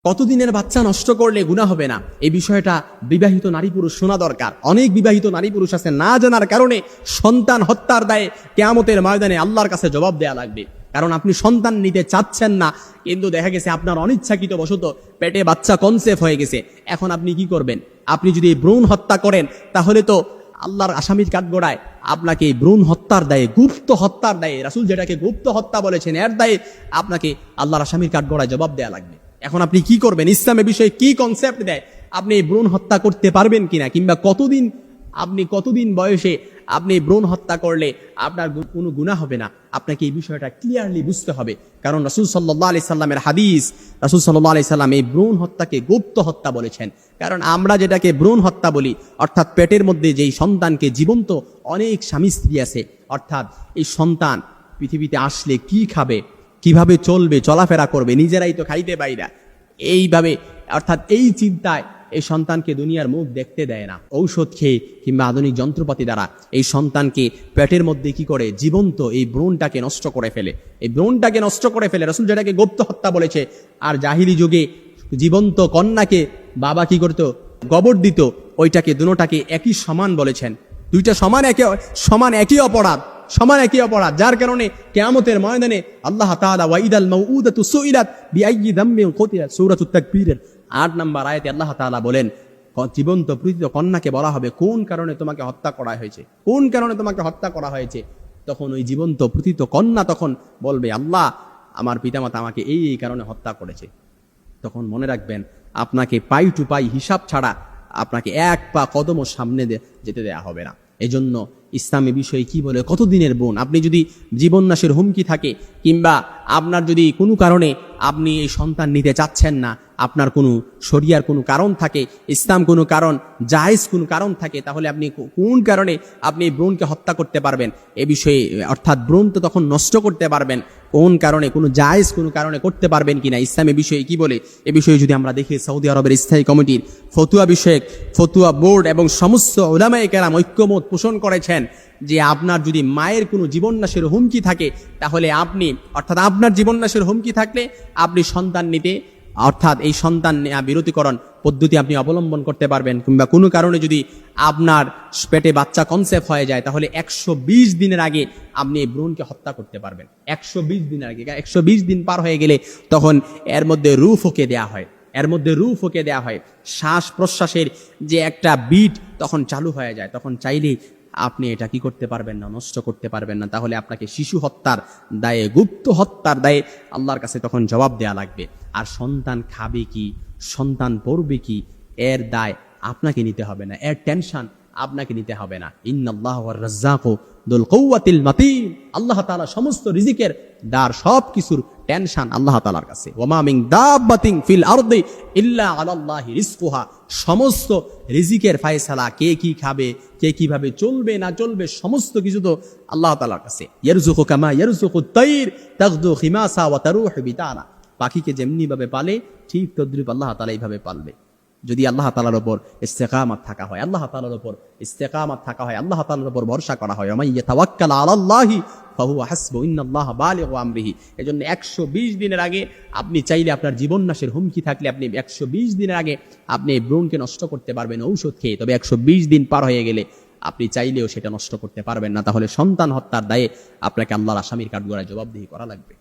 কতদিনের বাচ্চা নষ্ট করলে গুনাহ হবে না, এই বিষয়টা বিবাহিত নারী পুরুষ শোনা দরকার। অনেক বিবাহিত নারী পুরুষ আছে না জানার কারণে সন্তান হত্যার দায়ে কিয়ামতের ময়দানে আল্লাহর কাছে জবাব দেয়া লাগবে। কারণ আপনি সন্তান নিতে চাচ্ছেন না, কিন্তু দেখা গেছে আপনার অনিচ্ছাকৃত বশত পেটে বাচ্চা কনসেপ্ট হয়ে গেছে। এখন আপনি কি করবেন? আপনি যদি ভ্রূণ হত্যা করেন তাহলে তো আল্লাহর আসামির কাঠগড়ায় আপনাকে ভ্রূণ হত্যার দায়ে, গুপ্ত হত্যার দায়ে, রাসূল যেটাকে গুপ্ত হত্যা বলেছেন, এর দায়ে আপনাকে আল্লাহর আসামির কাঠগড়ায় জবাব দেয়া লাগবে। এখন আপনি কি করবেন? ইসলামের বিষয়ে কি কনসেপ্ট দেয়, আপনি ভ্রূণ হত্যা করতে পারবেন কিনা, কিংবা কতদিন বয়সে আপনি ভ্রূণ হত্যা করলে আপনার কোনো গুনাহ হবে না, আপনাকে এই বিষয়টা ক্লিয়ারলি বুঝতে হবে। কারণ রাসূল সাল্লাল্লাহু আলাইহি সাল্লামের হাদিস, রাসূল সাল্লাল্লাহু আলাইহি সাল্লাম এই ভ্রূণ হত্যাকে গুপ্ত হত্যা বলেছেন। কারণ আমরা যেটাকে ভ্রূণ হত্যা বলি, অর্থাৎ পেটের মধ্যে যেই সন্তানকে জীবন্ত, অনেক স্বামী স্ত্রী আছে, অর্থাৎ এই সন্তান পৃথিবীতে আসলে কি খাবে, কিভাবে চলবে, চলাফেরা করবে, নিজেরাই তো খাইতে পারি না, এইভাবে অর্থাৎ এই চিন্তায় এই সন্তানকে দুনিয়ার মুখ দেখতে দেয় না। ঔষধ খেয়ে কিংবা আধুনিক যন্ত্রপাতি দ্বারা এই সন্তানকে পেটের মধ্যে কি করে, জীবন্ত এই ভ্রূণটাকে নষ্ট করে ফেলে, এই ভ্রূণটাকে নষ্ট করে ফেলে। রাসূল যেটাকে গুপ্ত হত্যা বলেছে। আর জাহিলি যুগে জীবন্ত কন্যাকে বাবা কি করতো? গোবর দিত। ওইটাকে দুটোটাকে একই সমান বলেছেন। দুইটা সমান একই অপরাধ, যার কারণে কিয়ামতের ময়দানে আল্লাহ তাআলা ওয়াইদাল মাউউদাতু সুইলাত বিআইয়ি যামবিন কুতিলাত, সূরাতুত তাকবীরের ৮ নম্বর আয়াতে আল্লাহ তাআলা বলেন, জীবন্ত প্রীত কন্যাকে বলা হবে কোন কারণে তোমাকে হত্যা করা হয়েছে, তখন ওই জীবন্ত প্রীত কন্যা তখন বলবে, আল্লাহ আমার পিতামাতা আমাকে এই কারণে হত্যা করেছে। তখন মনে রাখবেন, আপনাকে পাই টু পাই হিসাব ছাড়া আপনাকে এক পা কদমও সামনে যেতে দেয়া হবে না। এজন্য ইসলামী বিষয়ে কি বলে, কতদিনের বোন, আপনি যদি জীবন নাশের হুমকি থাকে, কিংবা আপনার যদি কোনো কারণে আপনি এই সন্তান নিতে চাচ্ছেন না, আপনার কোনো শরিয়ার কোনো কারণ থাকে, ইসলাম কোনো কারণ, জায়েজ কোনো কারণ থাকে, তাহলে আপনি কোন কারণে আপনি এই ভ্রূণকে হত্যা করতে পারবেন এ বিষয়ে, অর্থাৎ ভ্রূণ তো তখন নষ্ট করতে পারবেন, কোন কারণে, কোনো জায়েজ কোনো কারণে করতে পারবেন কিনা, ইসলামের বিষয়ে কি বলে এ বিষয়ে যদি আমরা দেখি, সৌদি আরবের স্থায়ী কমিটির ফতুয়া বোর্ড এবং সমস্ত উলামায়ে কেরাম ঐক্যমত পোষণ করেছেন যে আপনার যদি মায়ের কোনো জীবননাশের হুমকি থাকে, তাহলে আপনি, অর্থাৎ আপনার জীবননাশের হুমকি থাকলে আপনি সন্তান নিতে, অর্থাৎ এই সন্তান বিরতিকরণ পদ্ধতি আপনি অবলম্বন করতে পারবেন। কিংবা কোনো কারণে যদি আপনার পেটে বাচ্চা কনসেপ্ট হয়ে যায়, তাহলে 120 দিনের আগে আপনি এই ভ্রূণকে হত্যা করতে পারবেন। 120 দিনের আগে, 120 দিন পার হয়ে গেলে তখন এর মধ্যে রূহ ফুঁকে দেয়া হয়, শ্বাস প্রশ্বাসের যে একটা বিট তখন চালু হয়ে যায়, তখন চাইলেই আপনি এটা কি করতে পারবেন না, নষ্ট করতে পারবেন না। তাহলে আপনাকে শিশু হত্যার দায়ে, গুপ্ত হত্যার দায়ে আল্লাহর কাছে তখন জবাব দেয়া লাগবে। আর সন্তান খাবে কি, সন্তান পড়বে কি, এর দায় আপনাকে নিতে হবে না, এর টেনশন আপনাকে নিতে হবে না। ইন্নাল্লাহু ওয়ার রাজ্জাকু দুল কুওয়াতিল মাতিন, আল্লাহ তাআলা সমস্ত রিজিকের দার, সব কিছুর টেনশন আল্লাহ তাআলার কাছে। ওয়ামা মিন দাব্বাতিন ফিল আরদি ইল্লা আলাল্লাহি রিজকুহা, সমস্ত রিজিকের ফয়সালা, কে কি খাবে, কে কিভাবে চলবে না চলবে, সমস্ত কিছু তো আল্লাহ তাআলার কাছে। ইয়ারযুকু কামা ইয়ারযুকুত তাইর তাগদু খিমাসা ওয়া তারুহু বিতানা, পাখিকে যেমনি ভাবে পালে ঠিক তদ্রুপ আল্লাহ তাআলা এইভাবে পালবে। যদি আল্লাহ তাআলার উপর ইস্তেকামত থাকা হয়, আল্লাহ তাআলার উপর ভরসা করা হয়। ওয়া ইয়াতাওয়াক্কাল আলাল্লাহি ফাহুয়া হাসবু ইন্নাল্লাহা বালিগু আমরিহি। এজন্য 120 দিনের আগে আপনি চাইলে, আপনার জীবন নাশের হুমকি থাকলে, আপনি 120 দিনের আগে আপনি ভ্রূণকে নষ্ট করতে পারবেন ঔষধ খেয়ে। তবে 120 দিন পার হয়ে গেলে আপনি চাইলেও সেটা নষ্ট করতে পারবেন না। তাহলে সন্তান হত্যার দায়ে আপনাকে আল্লাহর আসামির কাঠগড়ায় জবাবদিহি করা লাগবে।